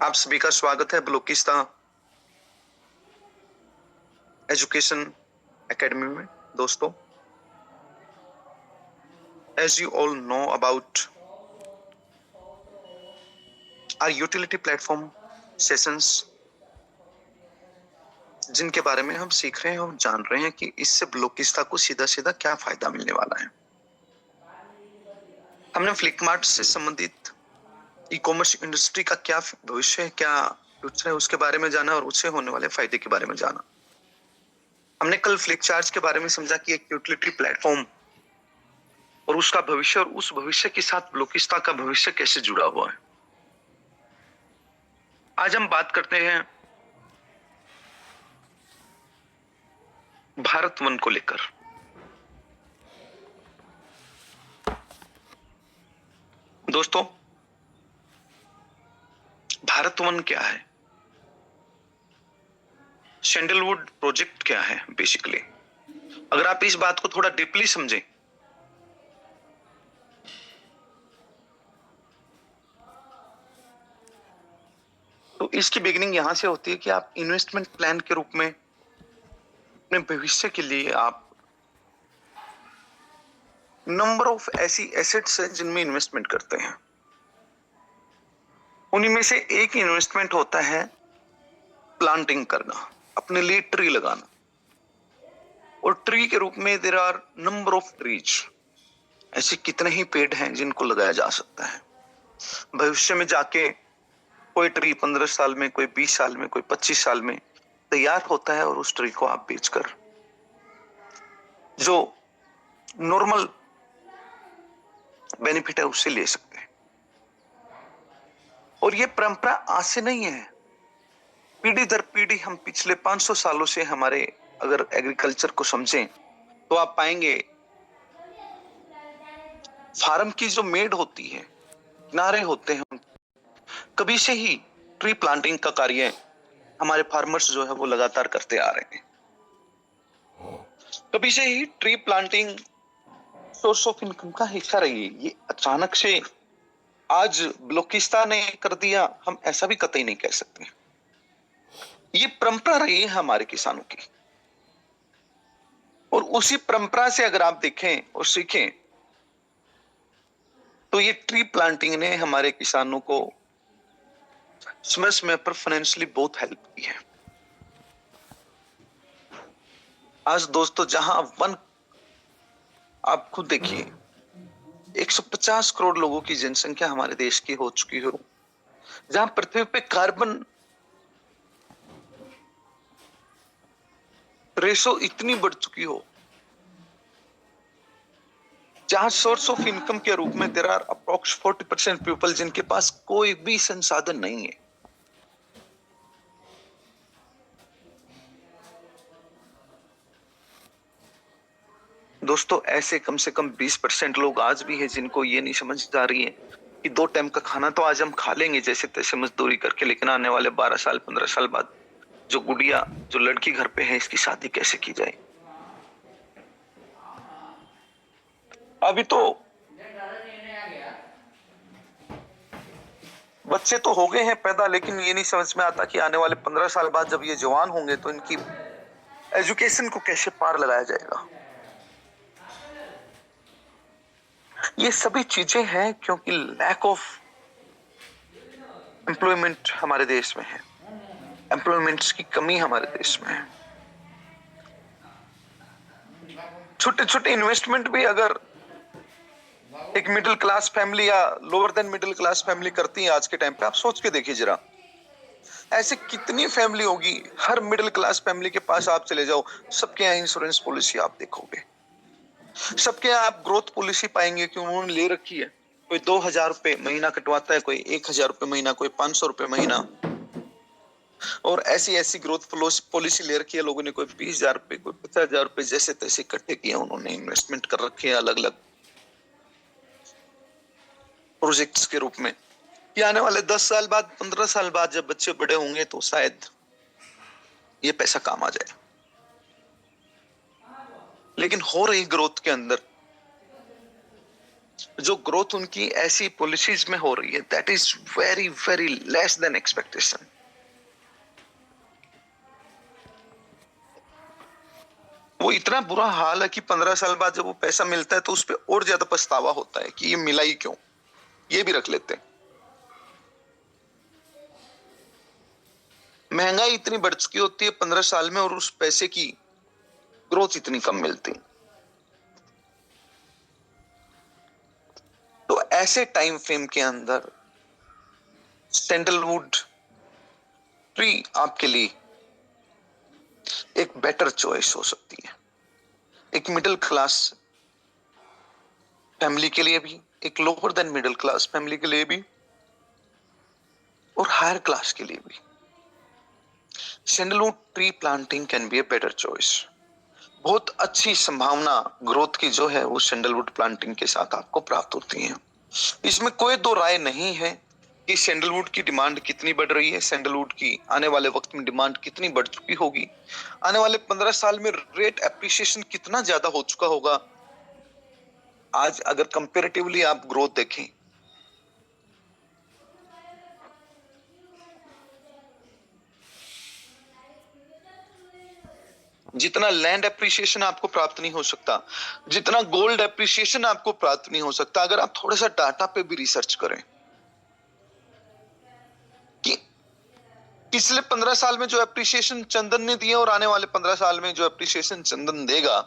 आप सभी का स्वागत है बलूचिस्तान एजुकेशन एकेडमी में। दोस्तों, as you all know about our utility platform sessions, जिनके बारे में हम सीख रहे हैं और जान रहे हैं कि इससे बलूचिस्तान को सीधा सीधा क्या फायदा मिलने वाला है। हमने फ्लिपकार्ट से संबंधित ई कॉमर्स इंडस्ट्री का क्या भविष्य है, क्या फ्यूचर है, उसके बारे में जाना और उससे होने वाले फायदे के बारे में जाना। हमने कल फ्लिपचार्ज के बारे में समझा कि एक यूटिलिटी प्लेटफॉर्म और उसका भविष्य और उस भविष्य के साथ बलूचिस्तान का भविष्य कैसे जुड़ा हुआ है। आज हम बात करते हैं भारत वन को लेकर। दोस्तों, भारत वन क्या है, सैंडलवुड प्रोजेक्ट क्या है। बेसिकली अगर आप इस बात को थोड़ा डीपली समझें तो इसकी बिगिनिंग यहां से होती है कि आप इन्वेस्टमेंट प्लान के रूप में अपने भविष्य के लिए आप नंबर ऑफ ऐसी एसेट्स हैं जिनमें इन्वेस्टमेंट करते हैं। उन्हीं में से एक इन्वेस्टमेंट होता है प्लांटिंग करना, अपने लिए ट्री लगाना। और ट्री के रूप में there are number of trees, ऐसे कितने ही पेड़ हैं जिनको लगाया जा सकता है। भविष्य में जाके कोई ट्री 15 साल में, कोई 20 साल में, कोई 25 साल में तैयार होता है और उस ट्री को आप बेचकर जो नॉर्मल बेनिफिट है उससे ले सकते हैं। और ये परंपरा आज से नहीं है, पीढ़ी दर पीढ़ी हम पिछले 500 सालों से हमारे अगर एग्रीकल्चर को समझें तो आप पाएंगे फार्म की जो मेड होती है, किनारे होते हैं, कभी से ही ट्री प्लांटिंग का कार्य हमारे फार्मर्स जो है वो लगातार करते आ रहे हैं। कभी से ही tree planting source of income का हिस्सा रही है। ये अचानक से आज बलूचिस्तान ने कर दिया, हम ऐसा भी कतई नहीं कह सकते। ये परंपरा रही है हमारे किसानों की, और उसी परंपरा से अगर आप देखें और सीखें तो ये ट्री प्लांटिंग ने हमारे किसानों को समय समय पर फाइनेंशियली बहुत हेल्प की है। आज दोस्तों, जहां वन, आप खुद देखिए, 150 करोड़ लोगों की जनसंख्या हमारे देश की हो चुकी हो, जहां पृथ्वी पे कार्बन रेशो इतनी बढ़ चुकी हो, जहां सोर्स ऑफ इनकम के रूप में देयर आर अप्रोक्स 40% पीपल जिनके पास कोई भी संसाधन नहीं है। दोस्तों, ऐसे कम से कम 20% लोग आज भी हैं जिनको ये नहीं समझ आ रही है कि 2 टाइम का खाना तो आज हम खा लेंगे जैसे तैसे मजदूरी करके, लेकिन आने वाले 12 साल 15 साल बाद जो गुड़िया, जो लड़की घर पे है, इसकी शादी कैसे की जाए। अभी तो बच्चे तो हो गए हैं पैदा, लेकिन ये नहीं समझ में आता कि आने वाले 15 साल बाद जब ये जवान होंगे तो इनकी एजुकेशन को कैसे पार लगाया जाएगा। ये सभी चीजें हैं क्योंकि लैक ऑफ एम्प्लॉयमेंट हमारे देश में है, एम्प्लॉयमेंट्स की कमी हमारे देश में है। छोटे छोटे इन्वेस्टमेंट भी अगर एक मिडिल क्लास फैमिली या lower than middle class family करती है आज के टाइम पे, आप सोच के देखिए जरा, ऐसे कितनी फैमिली होगी। हर मिडिल क्लास फैमिली के पास आप चले जाओ, सबके यहाँ इंश्योरेंस पॉलिसी आप देखोगे, सबके यहाँ आप ग्रोथ पॉलिसी पाएंगे कि उन्होंने ले रखी है। कोई 2000 रुपए महीना कटवाता है, कोई 1000 रुपए महीना, कोई 500 रुपए महीना, और ऐसी ऐसी ग्रोथ पॉलिसी ले रखी है लोगों ने। कोई 20,000 रुपए, कोई 50,000 रुपए, जैसे तैसे इकट्ठे किए उन्होंने, इन्वेस्टमेंट कर रखे हैं अलग अलग प्रोजेक्ट्स के रूप में, कि आने वाले 10 साल बाद, 15 साल बाद जब बच्चे बड़े होंगे तो शायद ये पैसा काम आ जाए। लेकिन हो रही ग्रोथ के अंदर जो ग्रोथ उनकी ऐसी पॉलिसीज में हो रही है, that is very very less than expectation. वो इतना बुरा हाल है कि 15 साल बाद जब वो पैसा मिलता है तो उस पर और ज्यादा पछतावा होता है कि ये मिला ही क्यों, ये भी रख लेते हैं। महंगाई इतनी बढ़ चुकी होती है 15 साल में और उस पैसे की ग्रोथ इतनी कम मिलती। तो ऐसे टाइम फ्रेम के अंदर सैंडलवुड ट्री आपके लिए एक बेटर चॉइस हो सकती है। एक मिडिल क्लास फैमिली के लिए भी, एक lower than middle class family के लिए भी, और हायर क्लास के लिए भी sandalwood tree planting can be a better choice. बहुत अच्छी संभावना ग्रोथ की जो है वो सैंडलवुड प्लांटिंग के साथ आपको प्राप्त होती है। इसमें कोई दो राय नहीं है कि सैंडलवुड की डिमांड कितनी बढ़ रही है, सैंडलवुड की आने वाले वक्त में डिमांड कितनी बढ़ चुकी होगी, आने वाले 15 साल में रेट एप्रिसिएशन कितना ज्यादा हो चुका होगा। आज अगर कंपेरेटिवली आप ग्रोथ देखें, जितना लैंड एप्रिसिएशन आपको प्राप्त नहीं हो सकता, जितना गोल्ड एप्रिसिएशन आपको प्राप्त नहीं हो सकता, अगर आप थोड़ा सा डाटा पे भी रिसर्च करें कि पिछले 15 साल में जो एप्रिसिएशन चंदन ने दिया और आने वाले 15 साल में जो एप्रिसिएशन चंदन देगा,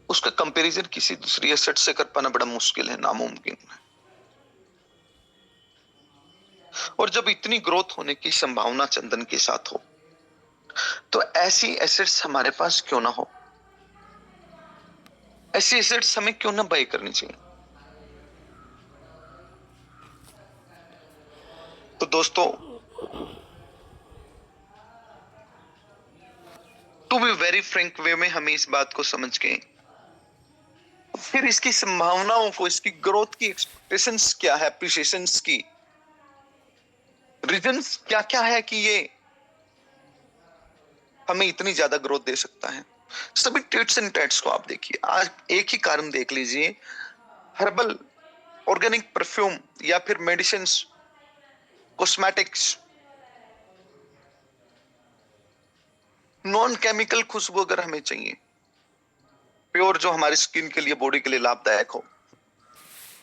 उसका कंपैरिजन किसी दूसरी एसेट से कर पाना बड़ा मुश्किल है, नामुमकिन है। और जब इतनी ग्रोथ होने की संभावना चंदन के साथ हो, तो ऐसी एसेट्स हमारे पास क्यों ना हो, ऐसी एसेट्स हमें क्यों ना बाय करनी चाहिए। तो दोस्तों, टू बी वेरी फ्रैंक वे में हमें इस बात को समझ के फिर इसकी संभावनाओं को, इसकी ग्रोथ की एक्सपेक्टेशंस क्या है, एप्रिसिएशंस की रीजंस क्या क्या है कि ये हमें इतनी ज्यादा ग्रोथ दे सकता है। सभी टिट्स एंड टैट्स को आप देखिए। आज एक ही कारण देख लीजिए, हर्बल, ऑर्गेनिक परफ्यूम या फिर मेडिसिन, कॉस्मेटिक्स, नॉन केमिकल खुशबू अगर हमें चाहिए, प्योर, जो हमारी स्किन के लिए, बॉडी के लिए लाभदायक हो,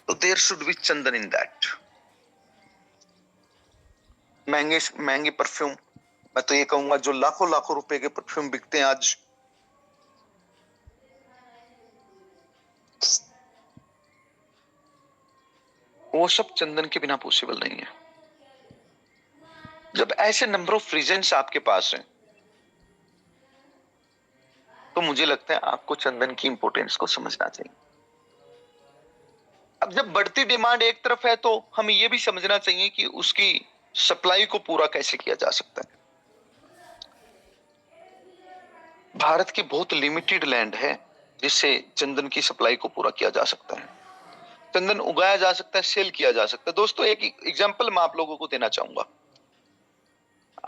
तो there should be chandan in that. महंगे महंगे परफ्यूम, मैं तो ये कहूंगा जो लाखों लाखों रुपए के परफ्यूम बिकते हैं आज, वो सब चंदन के बिना पॉसिबल नहीं है। जब ऐसे नंबर ऑफ रीजंस आपके पास हैं, तो मुझे लगता है आपको चंदन की इंपॉर्टेंस को समझना चाहिए। अब जब बढ़ती डिमांड एक तरफ है, तो हमें यह भी समझना चाहिए कि उसकी सप्लाई को पूरा कैसे किया जा सकता है। भारत की बहुत लिमिटेड लैंड है जिससे चंदन की सप्लाई को पूरा किया जा सकता है, चंदन उगाया जा सकता है, सेल किया जा सकता है। दोस्तों, एक एग्जांपल मैं आप लोगों को देना चाहूंगा,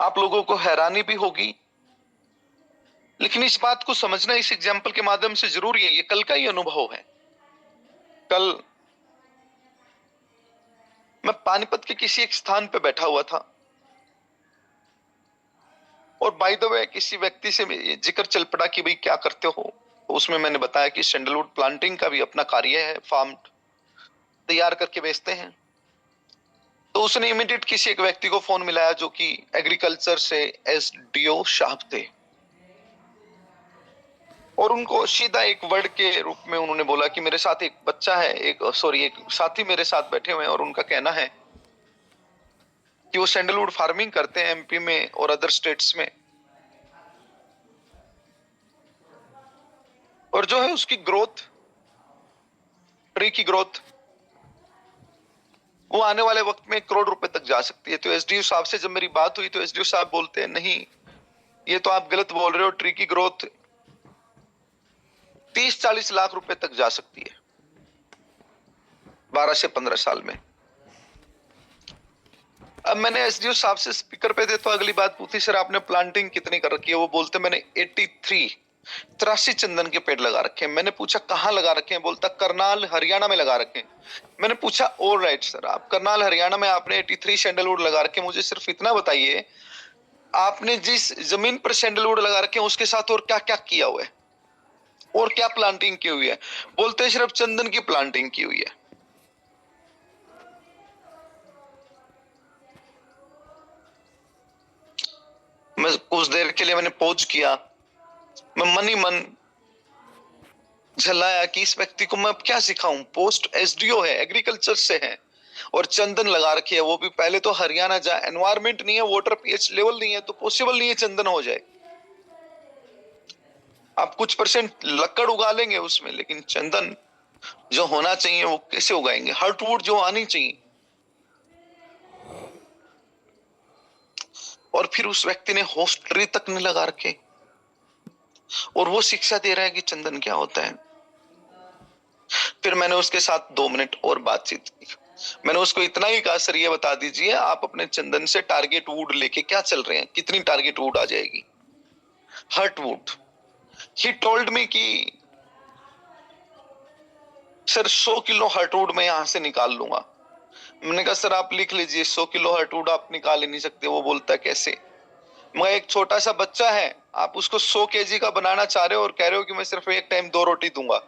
आप लोगों को हैरानी भी होगी, लेकिन इस बात को समझना इस एग्जांपल के माध्यम से जरूरी है। ये कल का ही अनुभव है। कल मैं पानीपत के किसी एक स्थान पे बैठा हुआ था, और बाय द वे किसी व्यक्ति से जिक्र चल पड़ा कि भाई क्या करते हो, तो उसमें मैंने बताया कि सैंडलवुड प्लांटिंग का भी अपना कार्य है, फार्म तैयार करके बेचते हैं। तो उसने इमीडिएट किसी एक व्यक्ति को फोन मिलाया जो कि एग्रीकल्चर से एसडीओ साहब थे, और उनको सीधा एक वर्ड के रूप में उन्होंने बोला कि मेरे साथ एक बच्चा है, एक साथी मेरे साथ बैठे हुए हैं, और उनका कहना है कि वो सैंडलवुड फार्मिंग करते हैं एमपी में और अदर स्टेट्स में, और जो है उसकी ग्रोथ, ट्री की ग्रोथ, वो आने वाले वक्त में 1 करोड़ रुपए तक जा सकती है। तो एसडीओ साहब से जब मेरी बात हुई, तो एसडीओ साहब बोलते हैं, नहीं, ये तो आप गलत बोल रहे हो, ट्री की ग्रोथ 30-40 लाख रुपए तक जा सकती है 12 से 15 साल में। अब मैंने एसडीओ साहब से स्पीकर पे थे, तो अगली बात पूछी, सर आपने प्लांटिंग कितनी कर रखी है? वो बोलते मैंने 83 83 चंदन के पेड़ लगा रखे हैं। मैंने पूछा कहाँ लगा रखे हैं, बोलता करनाल हरियाणा में लगा रखे हैं। मैंने पूछा ऑल राइट सर, आप करनाल हरियाणा में आपने 83 सैंडलवुड लगा रखे हैं, मुझे सिर्फ इतना बताइए आपने जिस जमीन पर सैंडलवुड लगा रखे हैं उसके साथ और क्या क्या किया हुआ है और क्या प्लांटिंग की हुई है। बोलते हैं सिर्फ चंदन की प्लांटिंग की हुई है। मैं कुछ देर के लिए मैंने पॉज किया, मैं मन ही मन झल्लाया कि इस व्यक्ति को मैं अब क्या सिखाऊं। पोस्ट एसडीओ है, एग्रीकल्चर से है और चंदन लगा रखी है, वो भी पहले तो हरियाणा जा, एनवायरमेंट नहीं है, वाटर पीएच लेवल नहीं है, तो पॉसिबल नहीं है चंदन हो जाए। आप कुछ परसेंट लकड़ उगा लेंगे उसमें, लेकिन चंदन जो होना चाहिए वो कैसे उगाएंगे। हर्टवुड जो आनी चाहिए। और फिर उस व्यक्ति ने होस्ट ट्री तक नहीं लगा रखे और वो शिक्षा दे रहा है कि चंदन क्या होता है। फिर मैंने उसके साथ 2 मिनट और बातचीत की। मैंने उसको इतना ही कहा, सर ये बता दीजिए आप अपने चंदन से टारगेट वुड लेके क्या चल रहे हैं, कितनी टारगेट वुड आ जाएगी। Hurt would. He told me कि सर 100 किलो हर्टवुड मैं यहां से निकाल लूंगा। मैंने कहा सर आप लिख लीजिए, 100 किलो हर्टवुड आप निकाल ही नहीं सकते। वो बोलता है कैसे। मैं एक छोटा सा बच्चा है, आप उसको 100 केजी का बनाना चाह रहे हो और कह रहे हो कि मैं सिर्फ एक टाइम 2 रोटी दूंगा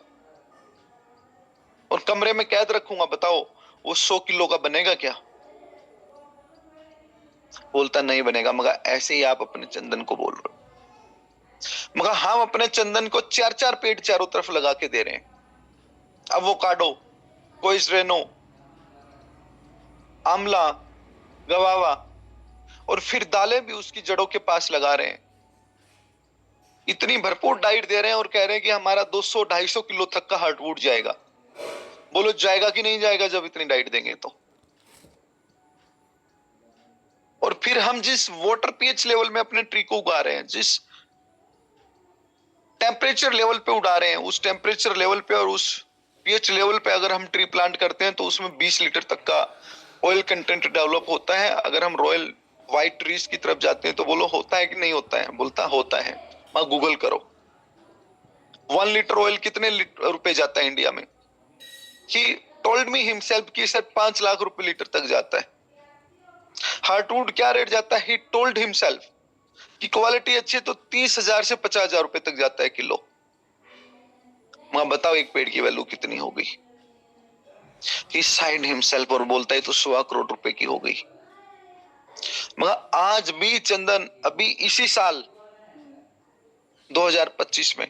और कमरे में कैद रखूंगा, बताओ वो 100 किलो का बनेगा क्या। बोलता नहीं बनेगा। मगर ऐसे ही आप अपने चंदन को बोल रहे हो। मगर हम अपने चंदन को 4-4 पेड़ चारों तरफ लगा के दे रहे हैं। अवोकाडो, कोइसरेनो, आंवला, गवावा और फिर दालें भी उसकी जड़ों के पास लगा रहे हैं। इतनी भरपूर डाइट दे रहे हैं और कह रहे हैं कि हमारा 200-250 किलो तक का हार्टवुड जाएगा। बोलो जाएगा कि नहीं जाएगा जब इतनी डाइट देंगे तो। और फिर हम जिस वाटर पीएच लेवल में अपने ट्री को उगा रहे हैं, जिस टेम्परेचर लेवल पे उड़ा रहे हैं, उस टेम्परेचर लेवल पे और उस पीएच लेवल पे अगर हम ट्री प्लांट करते हैं तो उसमें 20 लीटर तक का ऑयल कंटेंट डेवलप होता है। अगर हम रॉयल व्हाइट ट्रीज की तरफ जाते हैं तो बोलो होता है कि नहीं होता है। बोलता होता है। वहां गूगल करो 1 लीटर ऑयल कितने रुपए जाता है इंडिया में। ही टोल्ड मी हिमसेल्फ कि सर 5 लाख रुपए लीटर तक जाता है। हार्टवुड क्या रेट जाता है। ही टोल्ड हिमसेल्फ कि क्वालिटी अच्छी है तो 30,000 से 50,000 रुपए तक जाता है किलो। मैं बताओ एक पेड़ की वैल्यू कितनी हो गई। ही साइड हिमसेल्फ और बोलता है तो 1.25 करोड़ रुपए की हो गई। मगर आज भी चंदन अभी इसी साल 2025 में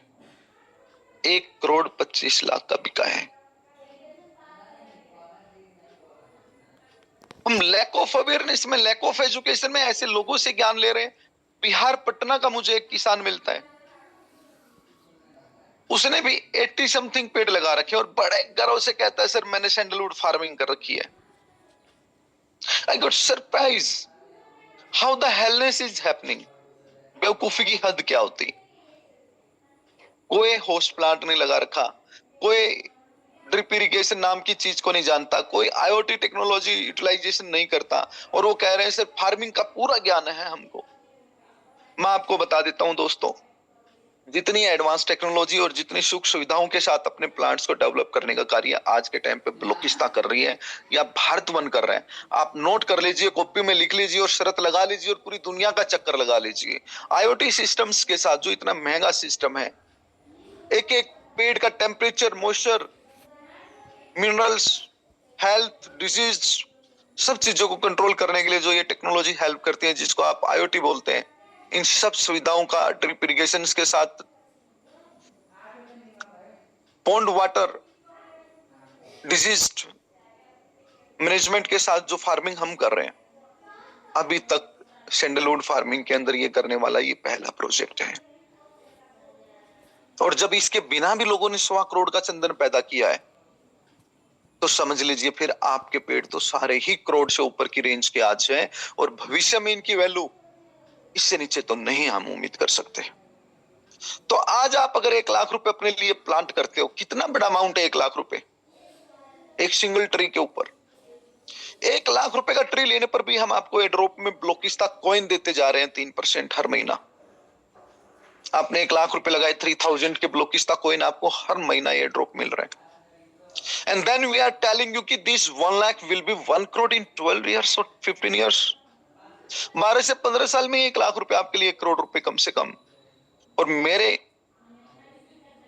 1,25,00,000 का बिका है। हम लैक ऑफ अवेयरनेस में, लैक ऑफ एजुकेशन में ऐसे लोगों से ज्ञान ले रहे हैं। बिहार पटना का मुझे एक किसान मिलता है, उसने भी 80 समथिंग पेड़ लगा रखे और बड़े गर्व से कहता है सर मैंने सैंडलवुड फार्मिंग कर रखी है। I got surprise how the illness is happening. बेवकूफी की हद क्या होती। कोई होस्ट प्लांट नहीं लगा रखा, कोई ड्रिप इरिगेशन नाम की चीज को नहीं जानता, कोई आईओटी टेक्नोलॉजी यूटिलाइजेशन नहीं करता और वो कह रहे हैं सर फार्मिंग का पूरा ज्ञान है हमको। मैं आपको बता देता हूं दोस्तों, जितनी एडवांस टेक्नोलॉजी और जितनी सुख सुविधाओं के साथ अपने प्लांट्स को डेवलप करने का कार्य आज के टाइम पे बलूचिस्तान कर रही है या भारत वन कर रहा है, आप नोट कर लीजिए, कॉपी में लिख लीजिए और शर्त लगा लीजिए और पूरी दुनिया का चक्कर लगा लीजिए। आईओटी सिस्टम्स के साथ जो इतना महंगा सिस्टम है, एक एक पेड़ का temperature, moisture, minerals, health, disease, सब चीजों को कंट्रोल करने के लिए जो ये टेक्नोलॉजी हेल्प करती है, जिसको आप आईओटी बोलते हैं, इन सब सुविधाओं का ड्रिप इरिगेशन के साथ, पॉन्ड वाटर डिजीज मैनेजमेंट के साथ जो फार्मिंग हम कर रहे हैं, अभी तक सैंडलवुड फार्मिंग के अंदर ये करने वाला ये पहला प्रोजेक्ट है। और जब इसके बिना भी लोगों ने 1.25 करोड़ का चंदन पैदा किया है तो समझ लीजिए फिर आपके पेड़ तो सारे ही करोड़ से ऊपर की रेंज के आज हैं और भविष्य में इनकी वैल्यू इससे नीचे तो नहीं हम उम्मीद कर सकते। तो आज आप अगर 1 लाख रुपए अपने लिए प्लांट करते हो, कितना बड़ा अमाउंट है 1 लाख रुपए एक सिंगल ट्री के ऊपर। 1 लाख रुपए का ट्री लेने पर भी हम आपको एड्रोप में ब्लॉकिस्ता कॉइन देते जा रहे हैं 3% हर महीना। आपने 1 लाख रुपए लगाए, 3000 के ब्लोकिस्ता कॉइन आपको हर महीना एयर ड्रॉप मिल रहा है। And then we are telling you कि this 1 lakh will be 1 crore in 12 years or 15 years। 12 से 15 साल में 1 लाख रुपए आपके लिए 1 करोड़ रुपए कम से कम। और मेरे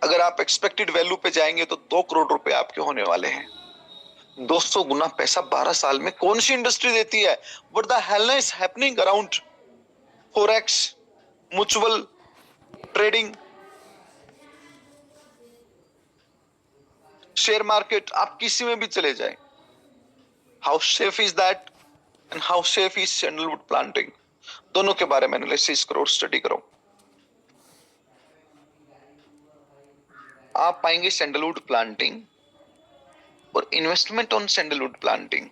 अगर आप एक्सपेक्टेड वैल्यू पे जाएंगे तो 2 करोड़ रुपए आपके होने वाले हैं। 200 गुना पैसा 12 साल में कौन सी इंडस्ट्री देती है? What the hell is happening around forex, mutual trading, share market, आप किसी में भी चले जाएं। How safe is that and how safe is sandalwood planting, दोनों के बारे में एनालिसिस करो, स्टडी करो। आप पाएंगे सैंडलवुड प्लांटिंग और investment on sandalwood planting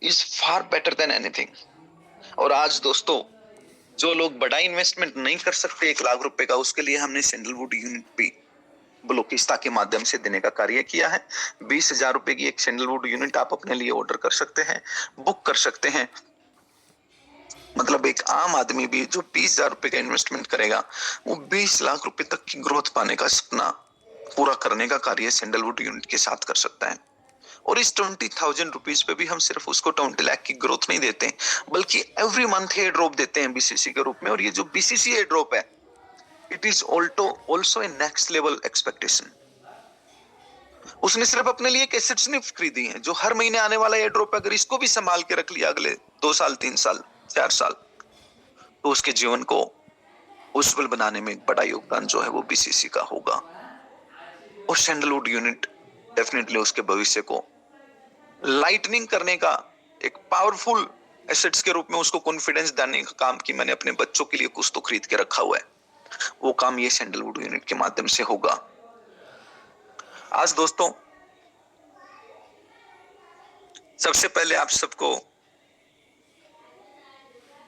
is far better than anything. और आज दोस्तों, जो लोग बड़ा इन्वेस्टमेंट नहीं कर सकते 1 लाख रुपए का, उसके लिए हमने सैंडलवुड यूनिट भी ब्लोकिस्ता के माध्यम से देने का कार्य किया है। 20,000 रुपए की एक सैंडलवुड यूनिट आप अपने लिए ऑर्डर कर सकते हैं, बुक कर सकते हैं। मतलब एक आम आदमी भी जो 20,000 रुपए का इन्वेस्टमेंट करेगा, वो 20 लाख रुपए तक की ग्रोथ पाने का सपना पूरा करने का कार्य सैंडलवुड यूनिट के साथ कर सकता है। और इस 20,000 रुपीज पे भी हम सिर्फ उसको 20 लाख की ग्रोथ नहीं देते, बल्कि एवरी मंथ एयर ड्रॉप देते हैं बीसीसी के रूप में। और ये जो बीसीसी एयर ड्रॉप है, it is also A next level expectation. उसने सिर्फ अपने लिए एसेट्स नहीं खरीदी हैं, जो हर महीने आने वाला एयर ड्रॉप, अगर इसको भी संभाल के रख लिया अगले 2 साल, 3 साल, 4 साल, तो उसके जीवन को उज्जवल बनाने में एक बड़ा योगदान जो है वो बीसीसी का होगा। और सैंडलवुड यूनिट डेफिनेटली उसके भविष्य को लाइटनिंग करने का एक पावरफुल एसेट्स के रूप में उसको कॉन्फिडेंस देने का काम कि मैंने अपने बच्चों के लिए कुछ तो खरीद के रखा हुआ है, वो काम ये सैंडलवुड यूनिट के माध्यम से होगा। आज दोस्तों, सबसे पहले आप सबको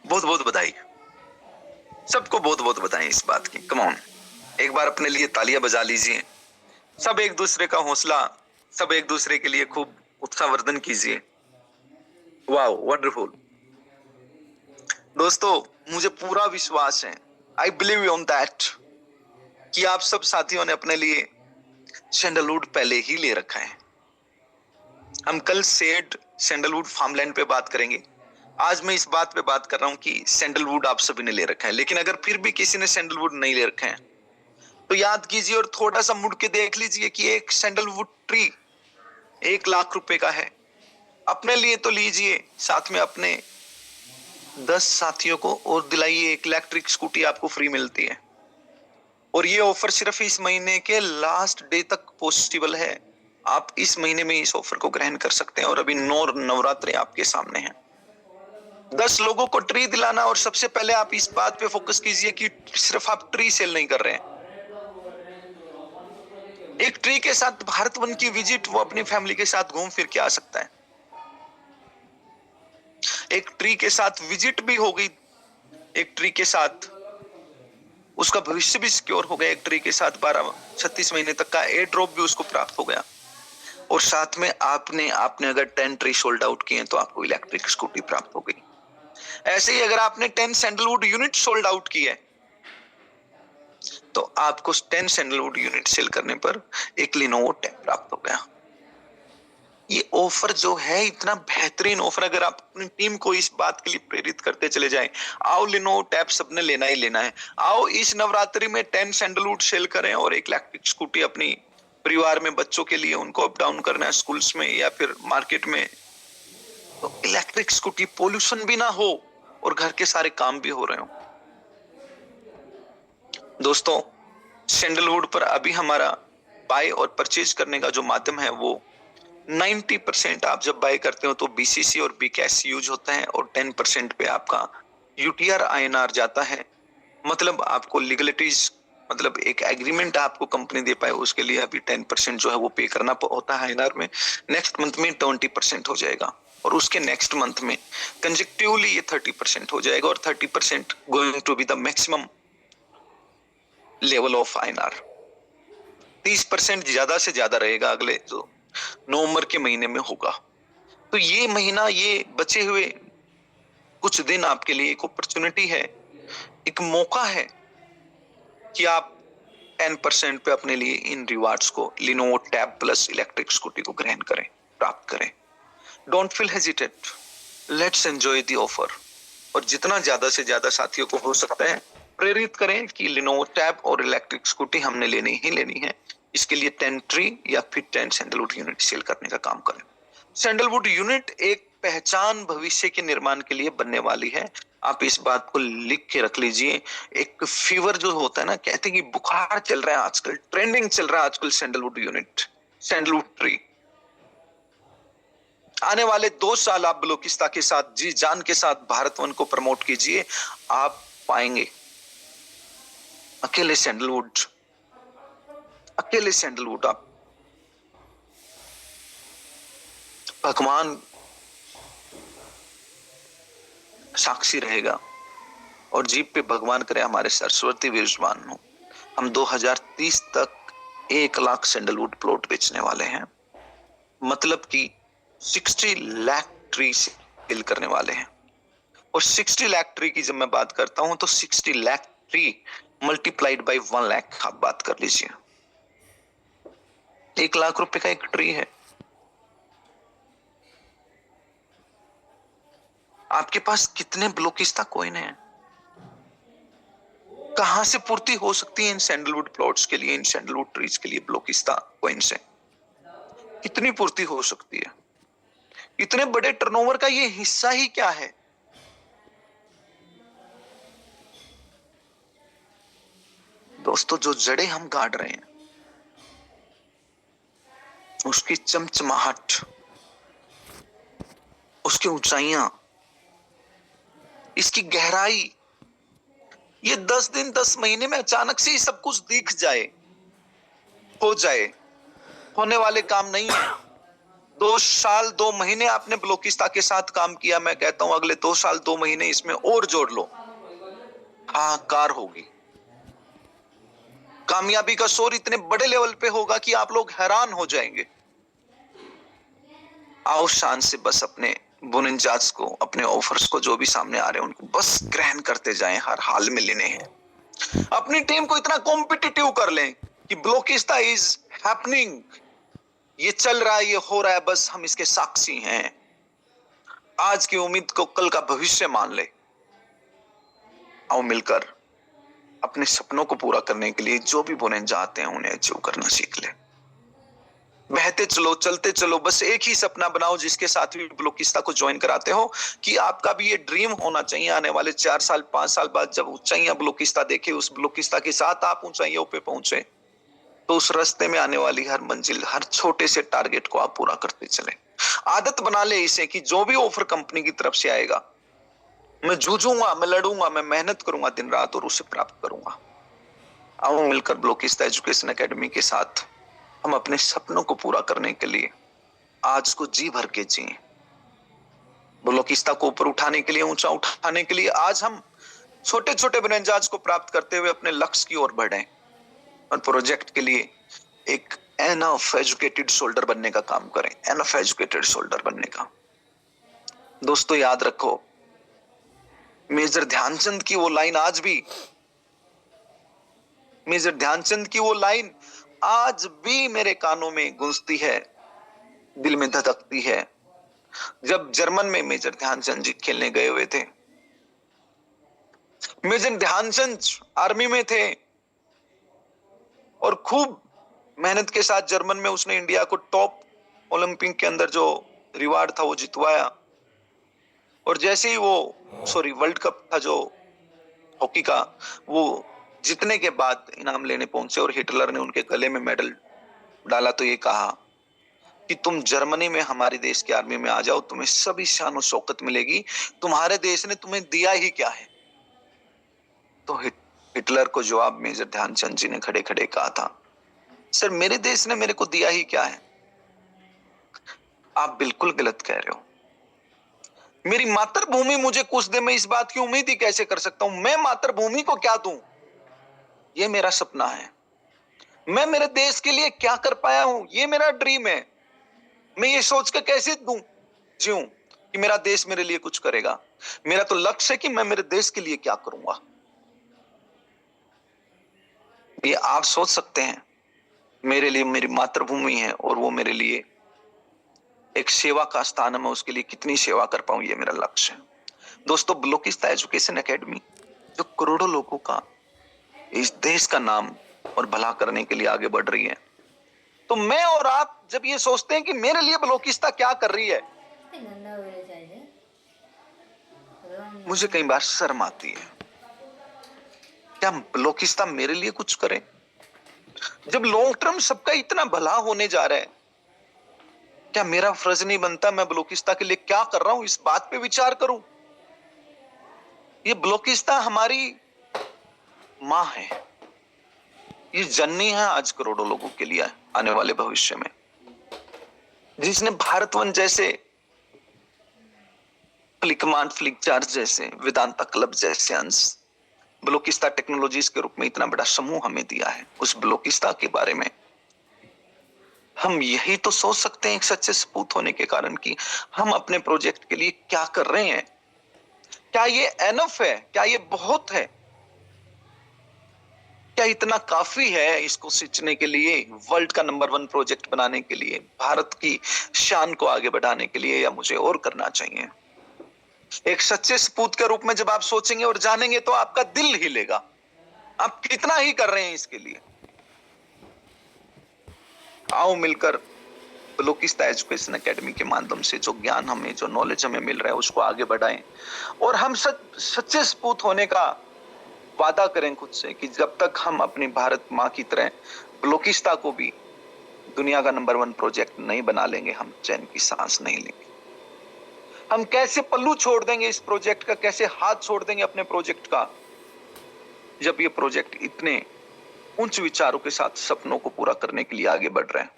बहुत बहुत बधाई, सबको बहुत बहुत बधाई इस बात की। कम ऑन, एक बार अपने लिए तालियां बजा लीजिए। सब एक दूसरे का हौसला, सब एक दूसरे के लिए खूब उत्साहवर्धन कीजिए। Wow, wonderful. दोस्तों, मुझे पूरा विश्वास है, आई बिलीव ऑन दैट, कि आप सब साथियों ने अपने लिए सैंडलवुड पहले ही ले रखा है। हम कल शेड सैंडलवुड फार्मलैंड पे बात करेंगे। आज मैं इस बात पे बात कर रहा हूं कि सैंडलवुड आप सभी ने ले रखा है। लेकिन अगर फिर भी किसी ने सैंडलवुड नहीं ले रखा है, तो याद कीजिए और थोड़ा सा मुड़ के देख लीजिए कि एक सैंडलवुड ट्री 1 लाख रुपए का है। अपने लिए तो लीजिए, साथ में अपने 10 साथियों को और दिलाइए। एक इलेक्ट्रिक स्कूटी आपको फ्री मिलती है। और ये ऑफर सिर्फ इस महीने के लास्ट डे तक पॉसिबल है। आप इस महीने में इस ऑफर को ग्रहण कर सकते हैं। और अभी 9 नवरात्रे आपके सामने हैं। 10 लोगों को ट्री दिलाना। और सबसे पहले आप इस बात पे फोकस कीजिए कि सिर्फ आप ट्री सेल नहीं कर रहे हैं, एक ट्री के साथ भारत वन की विजिट वो अपनी फैमिली के साथ घूम फिर के आ सकता है। एक ट्री के साथ विजिट भी हो गई, एक ट्री के साथ उसका भविष्य भी सिक्योर हो गया, एक ट्री के साथ 36 महीने तक का एयर ड्रॉप भी उसको प्राप्त हो गया। और साथ में आपने अगर 10 ट्री सोल्ड आउट किए तो आपको इलेक्ट्रिक स्कूटी प्राप्त हो गई। ऐसे ही अगर आपने 10 सैंडलवुड यूनिट सोल्ड आउट किए तो आपको 10 सैंडलवुड यूनिट सेल करने पर एक लिनोवो टैब प्राप्त हो गया। ये ऑफर जो है इतना बेहतरीन ऑफर, अगर आप अपनी टीम को इस बात के लिए प्रेरित करते चले जाएं, आओ लिनोवो टैब सबने लेना ही लेना है, आओ इस नवरात्रि में 10 सैंडलवुड सेल करें और एक इलेक्ट्रिक स्कूटी अपनी परिवार में बच्चों के लिए, उनको अप डाउन करना है स्कूल्स में या फिर मार्केट में, तो इलेक्ट्रिक स्कूटी, पोल्यूशन भी ना हो और घर के सारे काम भी हो रहे हो। दोस्तों, सैंडलवुड पर अभी हमारा बाय और परचेज करने का जो माध्यम है वो 90% आप जब बाय करते हो तो बीसीसी और बीकैश यूज होता है और 10% पे आपका यूटीआर आईएनआर जाता है। मतलब आपको लीगलिटीज, मतलब एक एग्रीमेंट आपको कंपनी दे पाए, उसके लिए अभी 10% जो है वो पे करना होता है आईएनआर में। नेक्स्ट मंथ में 20% हो जाएगा और उसके नेक्स्ट मंथ में कंसेक्टिवली ये 30% हो जाएगा और 30% going to be the maximum level of INR. 30% ज्यादा से ज्यादा रहेगा अगले जो नवंबर के महीने में होगा। तो ये महीना, ये बचे हुए कुछ दिन आपके लिए एक अपॉर्चुनिटी है, एक मौका है कि आप 10% पे अपने लिए इन रिवार्ड्स को Lenovo tab plus electric scooty को ग्रहण करें, प्राप्त करें। Don't feel hesitate, let's enjoy the offer. और जितना ज्यादा से ज्यादा साथियों को हो सकता है प्रेरित करें कि लिनोवो टैब और इलेक्ट्रिक स्कूटी हमने लेनी ही लेनी है। इसके लिए 10 ट्री या फिर 10 सैंडलवुड यूनिट सेल करने का काम करें। सैंडलवुड यूनिट एक पहचान भविष्य के निर्माण के लिए बनने वाली है। आप इस बात को लिख के रख लीजिए। एक फीवर जो होता है ना, कहते हैं कि बुखार चल रहा है आजकल, ट्रेंडिंग चल रहा है आजकल सैंडलवुड यूनिट, सैंडलवुड ट्री। आने वाले 2 साल आप बलूचिस्तान के साथ जी जान के साथ भारतवन को प्रमोट कीजिए। आप पाएंगे अकेले सैंडलवुड आप भगवान साक्षी रहेगा और जीप पे भगवान करे हमारे सरस्वती विराजमान हो। हम 2030 तक 1 लाख सैंडलवुड प्लॉट बेचने वाले हैं, मतलब कि 60 लाख ट्री सेल करने वाले हैं। और 60 लाख ट्री की जब मैं बात करता हूं तो 60 lakh tree multiplied by 1 lakh आप बात कर लीजिए। 1 लाख रुपए का एक ट्री है। आपके पास कितने बलूचिस्तान कॉइन हैं? कहां से पूर्ति हो सकती है इन सैंडलवुड प्लॉट्स के लिए, इन सैंडलवुड ट्रीज के लिए बलूचिस्तान कॉइन से? कितनी पूर्ति हो सकती है? इतने बड़े टर्नओवर का ये हिस्सा ही क्या है? दोस्तों, जो जड़ें हम गाड़ रहे हैं उसकी चमचमाहट, उसकी ऊंचाइयां, इसकी गहराई, ये 10 दिन 10 महीने में अचानक से ही सब कुछ दिख जाए, हो जाए, होने वाले काम नहीं है। 2 साल 2 महीने आपने बलूचिस्तान के साथ काम किया, मैं कहता हूं अगले 2 साल 2 महीने इसमें और जोड़ लो, हाहाकार होगी। कामयाबी का शोर इतने बड़े लेवल पे होगा कि आप लोग हैरान हो जाएंगे। आओ शान से बस अपने बुनिंजाज को, अपने ऑफर्स को जो भी सामने आ रहे हैं उनको बस ग्रहण करते जाएं, हर हाल में लेने हैं। अपनी टीम को इतना कॉम्पिटिटिव कर लें कि बलूचिस्तान इज हैपनिंग, ये चल रहा है, ये हो रहा है, बस हम इसके साक्षी हैं। आज की उम्मीद को कल का भविष्य मान ले। आओ मिलकर अपने सपनों को पूरा करने के लिए जो भी बुनिंज चाहते हैं उन्हें अचीव करना सीख ले। बहते चलो, चलते चलो, बस एक ही सपना बनाओ जिसके साथ भी बलूचिस्तान को ज्वाइन कराते हो, कि आपका भी ये ड्रीम होना चाहिए आने वाले 4 साल 5 साल बाद जब ऊंचाइयां बलूचिस्तान देखे, उस बलूचिस्तान के साथ आप ऊंचाइयों पे पहुंचे, तो उस रास्ते में आने वाली हर मंजिल, हर छोटे से टारगेट को आप पूरा करते चले। आदत बना ले इसे कि जो भी ऑफर कंपनी की तरफ से आएगा, मैं जूझूंगा, मैं लड़ूंगा, मैं मेहनत करूंगा दिन रात और उसे प्राप्त करूंगा। आओ मिलकर बलूचिस्तान एजुकेशन एकेडमी के साथ हम अपने सपनों को पूरा करने के लिए आज को जी भर के जिए। बलूचिस्तान को ऊपर उठाने के लिए, ऊंचा उठाने के लिए आज हम छोटे छोटे बुनियाद को प्राप्त करते हुए अपने लक्ष्य की ओर बढ़े और प्रोजेक्ट के लिए एक एनफ एजुकेटेड शोल्डर बनने का काम करें, एनफ एजुकेटेड शोल्डर बनने का। दोस्तों याद रखो, मेजर ध्यानचंद की वो लाइन आज भी, मेजर ध्यानचंद की वो लाइन आज भी मेरे कानों में गूंजती है, दिल में धड़कती है। जब जर्मन में मेजर ध्यानचंद जी खेलने गए हुए थे, मेजर ध्यानचंद आर्मी में थे और खूब मेहनत के साथ जर्मन में उसने इंडिया को टॉप ओलंपिक के अंदर जो रिवार्ड था वो जितवाया। और जैसे ही वो वर्ल्ड कप था जो हॉकी का, वो जीतने के बाद इनाम लेने पहुंचे और हिटलर ने उनके गले में मेडल डाला तो ये कहा कि तुम जर्मनी में हमारे देश की आर्मी में आ जाओ, तुम्हें सभी शान और शौकत मिलेगी, तुम्हारे देश ने तुम्हें दिया ही क्या है। तो हिटलर को जवाब मेजर ध्यानचंद जी ने खड़े खड़े कहा था, सर मेरे देश ने मेरे को दिया ही क्या है। आप बिल्कुल गलत कह रहे हो। मेरी मातृभूमि मुझे कुछ दे, मैं इस बात की उम्मीद ही कैसे कर सकता हूं। मैं मातृभूमि को क्या दूं, ये मेरा सपना है। मैं मेरे देश के लिए क्या कर पाया हूं, ये मेरा ड्रीम है। मैं ये सोच के कैसे जीऊं कि मेरा देश मेरे लिए कुछ करेगा। मेरा तो लक्ष्य है कि मैं मेरे देश के लिए क्या करूंगा। ये आप सोच सकते हैं, मेरे लिए मेरी मातृभूमि है और वो मेरे लिए एक सेवा का स्थान है, मैं उसके लिए कितनी सेवा कर पाऊं, ये मेरा लक्ष्य है। दोस्तों, बलूचिस्तान एजुकेशन एकेडमी जो करोड़ों लोगों का, इस देश का नाम और भला करने के लिए आगे बढ़ रही है, तो मैं और आप जब ये सोचते हैं कि मेरे लिए बलूचिस्तान क्या कर रही है, मुझे कई बार शर्म आती है। क्या बलूचिस्तान मेरे लिए कुछ करे? जब लॉन्ग टर्म सबका इतना भला होने जा रहा है, क्या मेरा फर्ज नहीं बनता मैं बलूचिस्तान के लिए क्या कर रहा हूं इस बात पे विचार करूं? ये बलूचिस्तान हमारी मां है, ये जननी है आज करोड़ों लोगों के लिए आने वाले भविष्य में, जिसने भारतवन जैसे, फ्लिकमान फ्लिक चार्ज जैसे, वेदांता क्लब जैसे अंश, बलूचिस्तान टेक्नोलॉजीज के रूप में इतना बड़ा समूह हमें दिया है। उस बलूचिस्तान के बारे में हम यही तो सोच सकते हैं एक सच्चे सपूत होने के कारण कि हम अपने प्रोजेक्ट के लिए क्या कर रहे हैं। क्या ये एनफ है? क्या ये बहुत है? क्या इतना काफी है इसको सींचने के लिए, वर्ल्ड का नंबर 1 प्रोजेक्ट बनाने के लिए, भारत की शान को आगे बढ़ाने के लिए, या मुझे और करना चाहिए? एक सच्चे सपूत के रूप में जब आप सोचेंगे और जानेंगे तो आपका दिल हिलेगा। आप कितना ही कर रहे हैं इसके लिए। आओ मिलकर बलूचिस्तान एजुकेशन एकेडमी के माध्यम से जो ज्ञान हमें, जो नॉलेज हमें मिल रहा है, उसको आगे बढ़ाएं और हम सच्चे सपूत होने का वादा करें खुद से कि जब तक हम अपनी भारत माँ की तरह बलूचिस्तान को भी दुनिया का नंबर 1 प्रोजेक्ट नहीं बना लेंगे, हम चैन की सांस नहीं लेंगे। हम कैसे पल्लू छोड़ देंगे इस प्रोजेक्ट का, कैसे हाथ छोड़ देंगे अपने प्रोजेक्ट का, जब ये प्रोजेक्ट इतने उच्च विचारों के साथ सपनों को पूरा करने के लिए आगे बढ़ रहे हैं।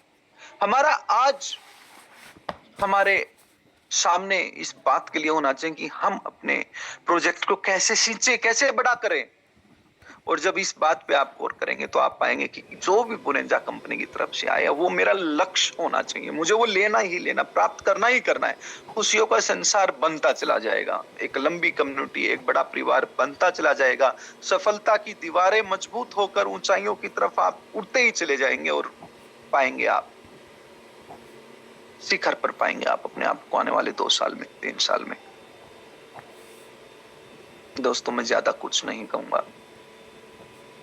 हमारा आज हमारे सामने इस बात के लिए होना चाहिए कि हम अपने प्रोजेक्ट को कैसे सींचे, कैसे बड़ा करें। और जब इस बात पे आप गौर करेंगे तो आप पाएंगे कि जो भी पुनेजा कंपनी की तरफ से आया वो मेरा लक्ष्य होना चाहिए, मुझे वो लेना ही लेना, प्राप्त करना ही करना है। खुशियों का संसार बनता चला जाएगा, एक लंबी कम्युनिटी, एक बड़ा परिवार बनता चला जाएगा। सफलता की दीवारें मजबूत होकर ऊंचाइयों की तरफ आप उड़ते ही चले जाएंगे और पाएंगे आप शिखर पर, पाएंगे आप अपने आप को आने वाले 2 साल में, 3 साल में। दोस्तों, मैं ज्यादा कुछ नहीं कहूंगा,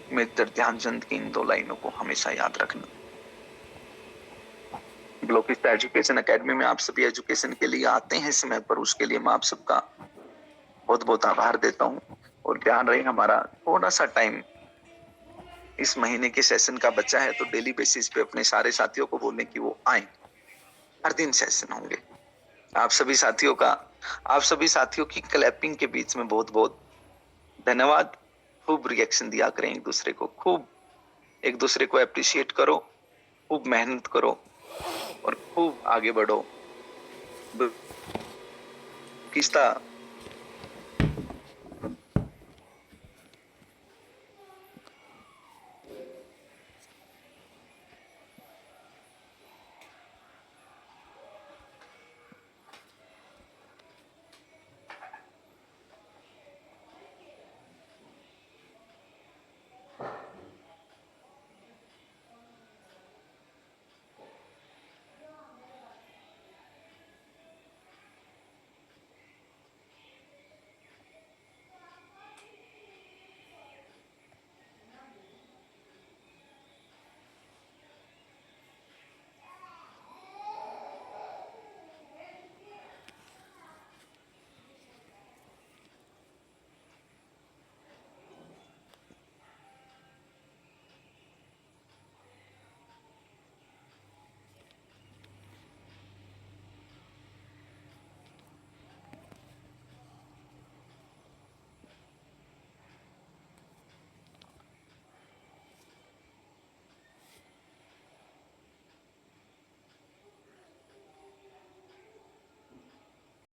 मेजर ध्यानचंद की इन 2 लाइनों को हमेशा याद रखना। बलूचिस्तान एजुकेशन एकेडमी में आप सभी एजुकेशन के लिए आते हैं समय पर, उसके लिए मैं आप सबका बहुत बहुत आभार देता हूं। और ध्यान रहे, हमारा थोड़ा सा टाइम इस महीने के सेशन का बचा है, तो डेली बेसिस पे अपने सारे साथियों को बोलें कि वो आए, हर दिन सेशन होंगे। आप सभी साथियों की क्लैपिंग के बीच में बहुत बहुत धन्यवाद। खूब रिएक्शन दिया करें एक दूसरे को, खूब एक दूसरे को अप्रिशिएट करो, खूब मेहनत करो और खूब आगे बढ़ो। बलूचिस्तान